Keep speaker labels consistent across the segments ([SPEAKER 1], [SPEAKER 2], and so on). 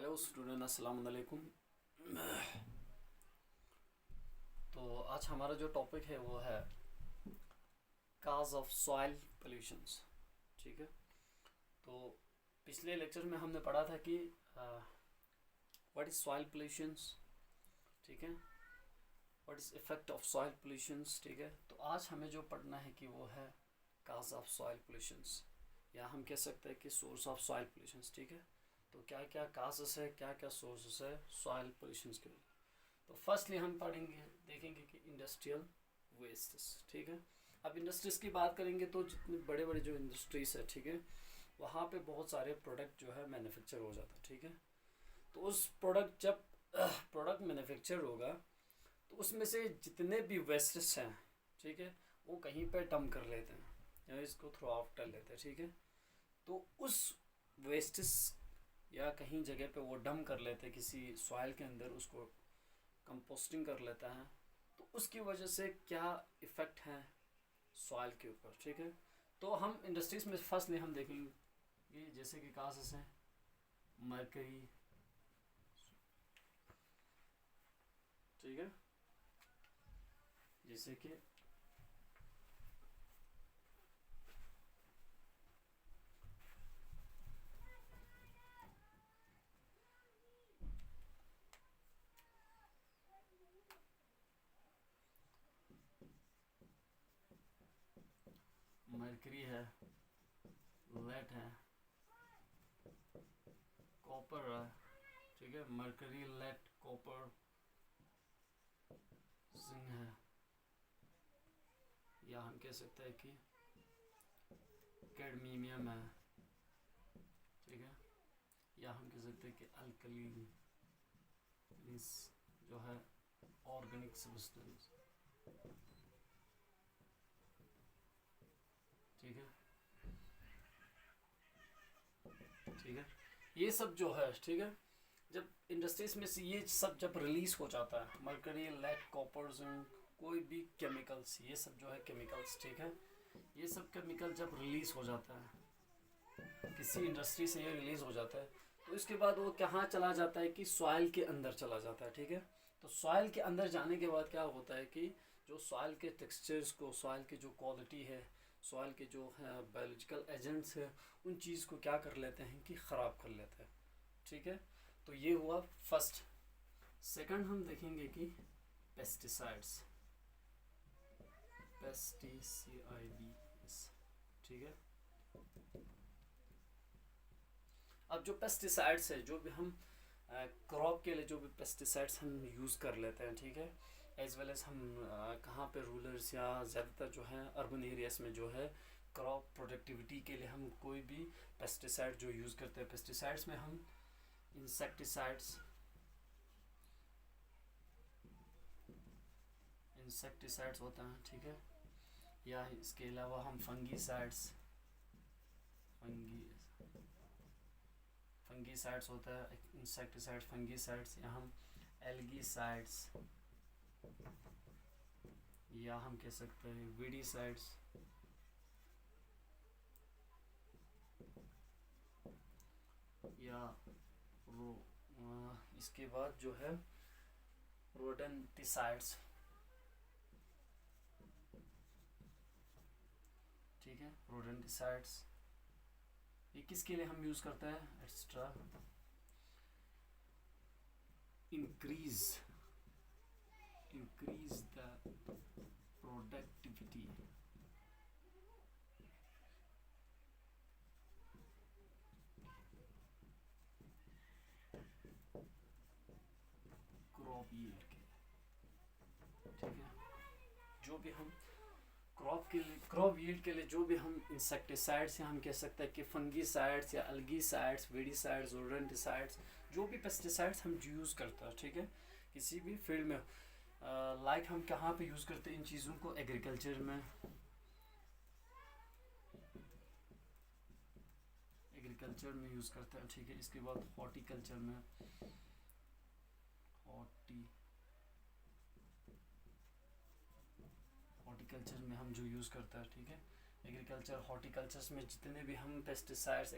[SPEAKER 1] Hello student, अस्सलाम वालेकुम। तो आज हमारा जो टॉपिक है वो है काज ऑफ सॉइल पोल्यूशंस। ठीक है। तो पिछले लेक्चर में हमने पढ़ा था कि व्हाट इज़ सॉइल पोल्यूशंस। ठीक है। What is effect of soil pollutions. ठीक है। तो आज हमें जो पढ़ना है कि वो है काज ऑफ सॉइल पोल्यूशंस, या हम कह सकते हैं कि सोर्स ऑफ सॉइल पोल्यूशंस। ठीक है। तो क्या क्या काजेस है, क्या क्या सोर्सेस है सॉइल पोल्यूशंस के लिए। तो फर्स्टली हम पढ़ेंगे, देखेंगे कि इंडस्ट्रियल वेस्ट्स। ठीक है। अब इंडस्ट्रीज की बात करेंगे तो जितने बड़े बड़े जो इंडस्ट्रीज है, ठीक है, वहाँ पे बहुत सारे प्रोडक्ट जो है मैन्युफैक्चर हो जाता है। ठीक है। तो उस प्रोडक्ट जब प्रोडक्ट मैन्युफैक्चर होगा तो उसमें से जितने भी वेस्ट्स हैं, ठीक है, वो कहीं पे डंप कर लेते हैं या इसको थ्रो आउट कर लेते हैं। ठीक है। तो उस वेस्ट्स या कहीं जगह पे वो डंप कर लेते हैं किसी सॉइल के अंदर, उसको कंपोस्टिंग कर लेता है। तो उसकी वजह से क्या इफ़ेक्ट है सॉइल के ऊपर। ठीक है। तो हम इंडस्ट्रीज में फर्स्टली हम देखेंगे जैसे कि कासेस हैं मरकरी। ठीक है। जैसे कि मरकरी है, लेड है, कॉपर है। ठीक है। मरकरी, लेड, कॉपर, जिंक है, या हम कह सकते हैं कि कैडमियम है। ठीक है। या हम कह सकते हैं कि अल्कली जो है ऑर्गेनिक सब्सटेंस। ठीक है। ठीक है। ये सब जो है, ठीक है, जब इंडस्ट्रीज में से ये सब जब रिलीज हो जाता है, मरकरी, लेड, कॉपर, जिंक, कोई भी केमिकल्स, ये सब जो है केमिकल्स, ठीक है, ये सब केमिकल जब रिलीज हो जाता है किसी इंडस्ट्री से, ये रिलीज हो जाता है तो इसके बाद वो कहाँ चला जाता है कि सॉइल के अंदर चला जाता है। ठीक है। तो सॉइल के अंदर जाने के बाद क्या होता है कि जो सॉइल के टेक्सचर्स को, सॉइल की जो क्वालिटी है, सॉइल के जो है बायोलॉजिकल एजेंट्स है, उन चीज़ को क्या कर लेते हैं कि ख़राब कर लेते हैं। ठीक है। तो ये हुआ फर्स्ट। सेकंड हम देखेंगे कि पेस्टिसाइड्स, पेस्टिसाइड्स। ठीक है। अब जो पेस्टिसाइड्स है, जो भी हम क्रॉप के लिए जो भी पेस्टिसाइड्स हम यूज़ कर लेते हैं, ठीक है, एज वेल एज हम कहाँ पे रूरल्स या ज़्यादातर जो है अर्बन एरियाज में जो है क्रॉप प्रोडक्टिविटी के लिए हम कोई भी पेस्टिसाइड जो यूज़ करते हैं, पेस्टिसाइड्स में हम इंसेक्टिसाइड्स होता है। ठीक है। या इसके अलावा हम फंगीसाइड्स होता है, इंसेक्टिसाइड्स, फंगीसाइड्स, या हम एल्गीसाइड्स, या हम कह सकते हैं वीडीसाइड्स, या इसके बाद जो है रोडेंटिसाइड्स। ठीक है। रोडेंटिसाइड्स ये किसके लिए हम यूज़ करते हैं? Extra increase the productivity crop yield के। ठीक है। जो भी हम क्रॉप यील्ड के लिए जो भी हम इंसेक्टिसाइड्स, या हम कह सकते हैं कि फंगीसाइड्स या अल्गीसाइड्स, वीडीसाइड्स, रोडेंटिसाइड्स, जो भी पेस्टिसाइड्स हम यूज़ करते हैं, ठीक है, किसी भी फील्ड में, लाइक हम कहाँ पे यूज़ करते हैं इन चीज़ों को? एग्रीकल्चर में, यूज़ करते हैं। ठीक है। इसके बाद हॉर्टिकल्चर में, हॉर्टिकल्चर में हम जो यूज़ करते हैं। ठीक है। एग्रीकल्चर, हॉर्टिकल्चर में जितने भी हम पेस्टिसाइड्स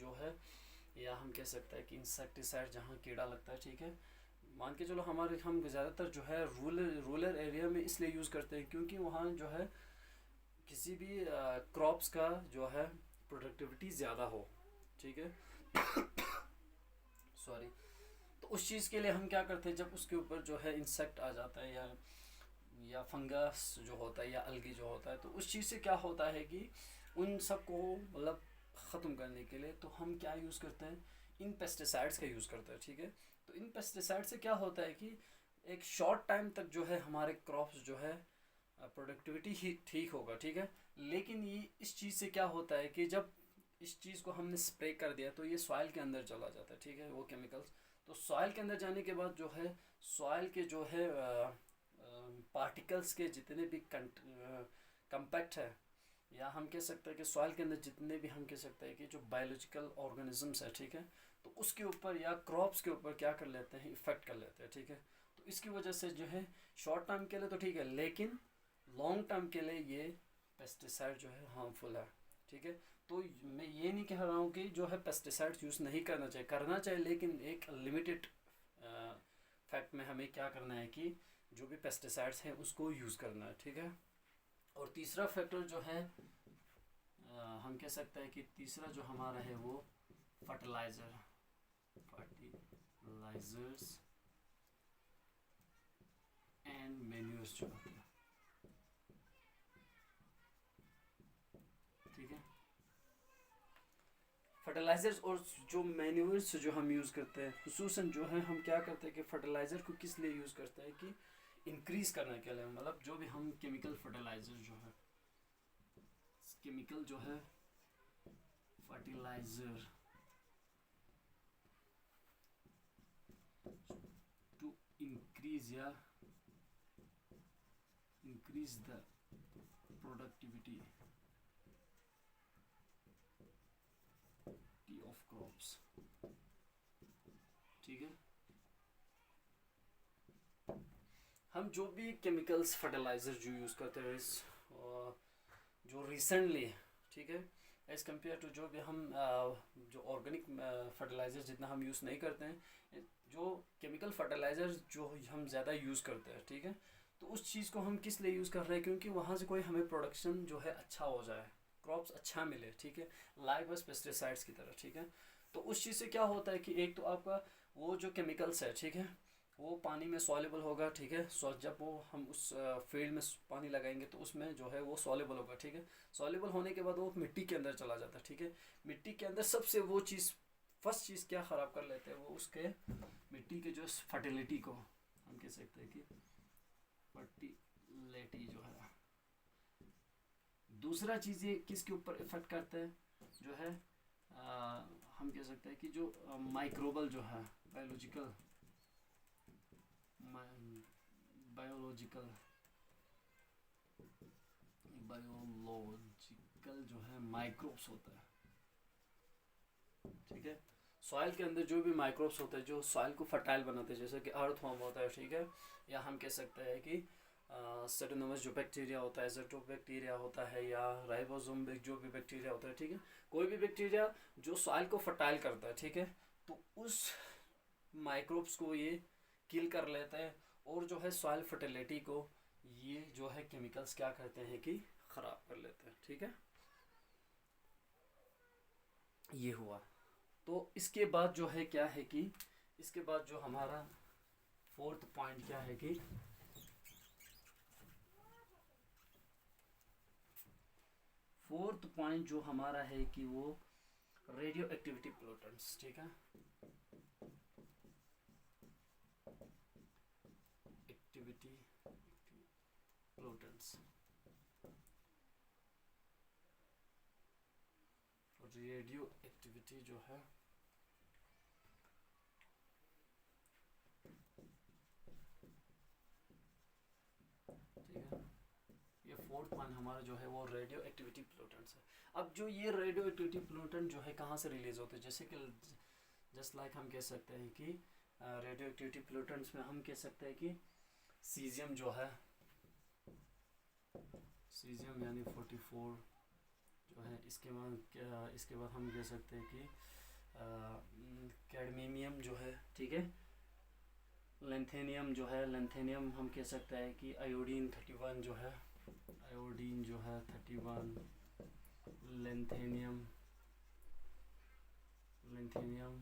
[SPEAKER 1] जो है या हम कह सकते हैं कि इंसेक्टिसाइड जहाँ कीड़ा लगता है, ठीक है। मान के चलो हम ज़्यादातर जो है रूरल एरिया में इसलिए यूज़ करते हैं क्योंकि वहाँ जो है किसी भी क्रॉप्स का जो है प्रोडक्टिविटी ज़्यादा हो, ठीक है। सॉरी। तो उस चीज़ के लिए हम क्या करते हैं, जब उसके ऊपर जो है इंसेक्ट आ जाता है या फंगस जो होता है या अलगी जो होता है, तो उस चीज़ से क्या होता है कि उन सब को मतलब ख़त्म करने के लिए तो हम क्या यूज़ करते हैं, इन पेस्टिसाइड्स का यूज़ करते हैं, ठीक है। तो इन पेस्टिसाइड से क्या होता है कि एक शॉर्ट टाइम तक जो है हमारे क्रॉप्स जो है प्रोडक्टिविटी ही ठीक होगा, ठीक है। लेकिन ये इस चीज़ से क्या होता है कि जब इस चीज़ को हमने स्प्रे कर दिया तो ये सॉइल के अंदर चला जाता है, ठीक है, वो केमिकल्स। तो सॉइल के अंदर जाने के बाद जो है सॉइल के जो है पार्टिकल्स के जितने भी कंपैक्ट है, या हम कह सकते हैं कि सॉइल के अंदर जितने भी हम कह सकते हैं कि जो बायोलॉजिकल ऑर्गेनिजम्स है, ठीक है, तो उसके ऊपर या क्रॉप्स के ऊपर क्या कर लेते हैं, इफेक्ट कर लेते हैं, ठीक है। तो इसकी वजह से जो है शॉर्ट टर्म के लिए तो ठीक है, लेकिन लॉन्ग टर्म के लिए ये पेस्टिसाइड जो है हार्मफुल है, ठीक है। तो मैं ये नहीं कह रहा हूँ कि जो है पेस्टिसाइड्स यूज़ नहीं करना चाहिए, लेकिन एक लिमिटेड फैक्ट में हमें क्या करना है कि जो भी पेस्टिसाइड्स हैं उसको यूज़ करना है, ठीक है। और तीसरा फैक्टर जो है हम कह सकते हैं कि तीसरा जो हमारा है वो फर्टिलाइजर्स एंड मैन्यूर्स जो होते हैं, ठीक है। फर्टिलाइजर्स और जो मैन्यूर्स जो हम यूज़ करते हैं, खुसूसन जो है हम क्या करते हैं कि फर्टिलाइज़र को किस लिए यूज़ करते हैं कि इंक्रीज़ करने के लिए, मतलब जो भी हम केमिकल फर्टिलाइज़र जो है, केमिकल जो है fertiliser to increase the productivity of crops, ठीक है। हम जो भी केमिकल्स फर्टिलाइज़र जो यूज़ करते हैं जो रिसेंटली, ठीक है, एज़ कम्पेयर टू जो भी हम जो ऑर्गेनिक फर्टिलाइज़र जितना हम यूज़ नहीं करते हैं, जो केमिकल फर्टिलाइज़र जो हम ज़्यादा यूज़ करते हैं, ठीक है, तो उस चीज़ को हम किस लिए यूज़ कर रहे हैं, क्योंकि वहाँ से कोई हमें प्रोडक्शन जो है अच्छा हो जाए, क्रॉप्स अच्छा मिले, ठीक है, लाइक बस पेस्टिसाइड्स की तरह, ठीक है। तो उस चीज़ से क्या होता है कि एक तो आपका वो जो केमिकल्स है, ठीक है, वो पानी में सॉल्युबल होगा, ठीक है। जब वो हम उस फील्ड में पानी लगाएंगे तो उसमें जो है वो सॉल्युबल होगा, ठीक है। सॉल्युबल होने के बाद वो मिट्टी के अंदर चला जाता है, ठीक है। मिट्टी के अंदर सबसे वो चीज़ फर्स्ट चीज़ क्या ख़राब कर लेते हैं, वो उसके मिट्टी के जो फर्टिलिटी को हम कह सकते हैं कि फर्टिलिटी जो है। दूसरा चीज़ ये किसके ऊपर इफेक्ट करता है, जो है हम कह सकते हैं कि जो माइक्रोबल जो है बायोलॉजिकल जो है माइक्रोब्स होता है, ठीक है। सॉइल के अंदर जो भी माइक्रोब्स होते हैं जो सॉइल को फर्टाइल बनाते हैं, जैसे कि अर्थवर्म होता है, ठीक है, या हम कह सकते हैं कि सेडोनोमस जो बैक्टीरिया होता है, एजोटोबैक्टीरिया होता है, या राइबोसोम जो भी बैक्टीरिया होता है, ठीक है, कोई भी बैक्टीरिया जो सॉइल को फर्टाइल करता है, ठीक है, तो उस माइक्रोब्स को ये किल कर लेते हैं, और जो है सॉइल फर्टिलिटी को ये जो है केमिकल्स क्या करते हैं कि ख़राब कर लेते हैं, ठीक है। ये हुआ। तो इसके बाद जो है क्या है कि इसके बाद जो हमारा फोर्थ पॉइंट क्या है कि फोर्थ पॉइंट जो हमारा है कि वो रेडियो एक्टिविटी पोल्यूटेंट्स, ठीक है, एक्टिविटी पोल्यूटेंट्स, रेडियो एक्टिविटी जो है ठीक है, ये फोर्थ पॉइंट हमारा जो है वो रेडियो एक्टिविटी पोल्यूटेंट्स है। अब जो ये रेडियो एक्टिविटी पोल्यूटेंट जो है कहाँ से रिलीज होते हैं, जैसे कि जस्ट लाइक हम कह सकते हैं कि रेडियो एक्टिविटी पोल्यूटेंट्स में हम कह सकते हैं कि सीजियम जो है, सीजियम यानी 44 जो है, इसके बाद हम कह सकते हैं कि कैडमियम जो है, ठीक है, लेंथेनियम जो है, लेंथेनियम हम कह सकते हैं कि आयोडीन 31 जो है, आयोडीन जो है 31, लेंथेनियम, लेंथेनियम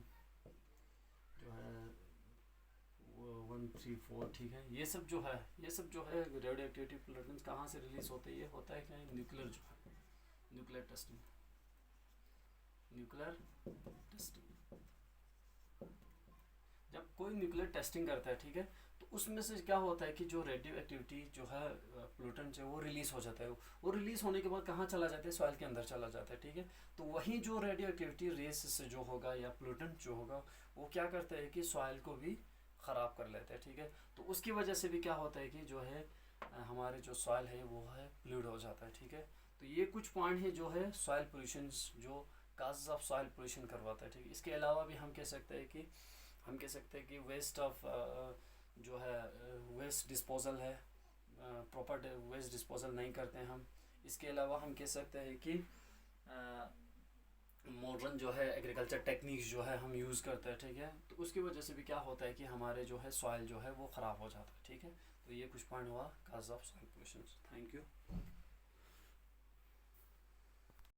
[SPEAKER 1] जो है वो 134, ठीक है। ये सब जो है, ये सब जो है रेडियो एक्टिविटी पोल्यूटेंट्स कहाँ से रिलीज होते हैं? ये होता है क्या, न्यूक्लियर जो है, न्यूक्लियर टेस्टिंग, न्यूक्लियर टेस्टिंग। जब कोई न्यूक्लियर टेस्टिंग करता है, ठीक है, तो उसमें से क्या होता है कि जो रेडियो एक्टिविटी जो है पोल्यूटेंट है वो रिलीज हो जाता है। वो रिलीज होने के बाद कहाँ चला जाता है? सॉइल के अंदर चला जाता है, ठीक है। तो वही जो रेडियो एक्टिविटी रेस से जो होगा या पोल्यूटेंट जो होगा वो क्या करता है कि सॉइल को भी ख़राब कर लेता है, ठीक है। तो उसकी वजह से भी क्या होता है कि जो है हमारे जो सॉइल है वो है पोल्यूट हो जाता है, ठीक है। तो ये कुछ पॉइंट है जो है सॉइल पोल्यूशन जो काजेज ऑफ सॉइल पोल्यूशन करवाता है, ठीक है। इसके अलावा भी हम कह सकते हैं कि वेस्ट ऑफ जो है वेस्ट डिस्पोजल है, प्रॉपर वेस्ट डिस्पोजल नहीं करते हैं हम। इसके अलावा हम कह सकते हैं कि मॉडर्न जो है एग्रीकल्चर टेक्निक्स जो है हम यूज़ करते हैं, ठीक है। तो उसकी वजह से भी क्या होता है कि हमारे जो है सॉइल जो है वो ख़राब हो जाता है, ठीक है। तो ये कुछ पॉइंट हुआ cause of soil pollution. Thank you.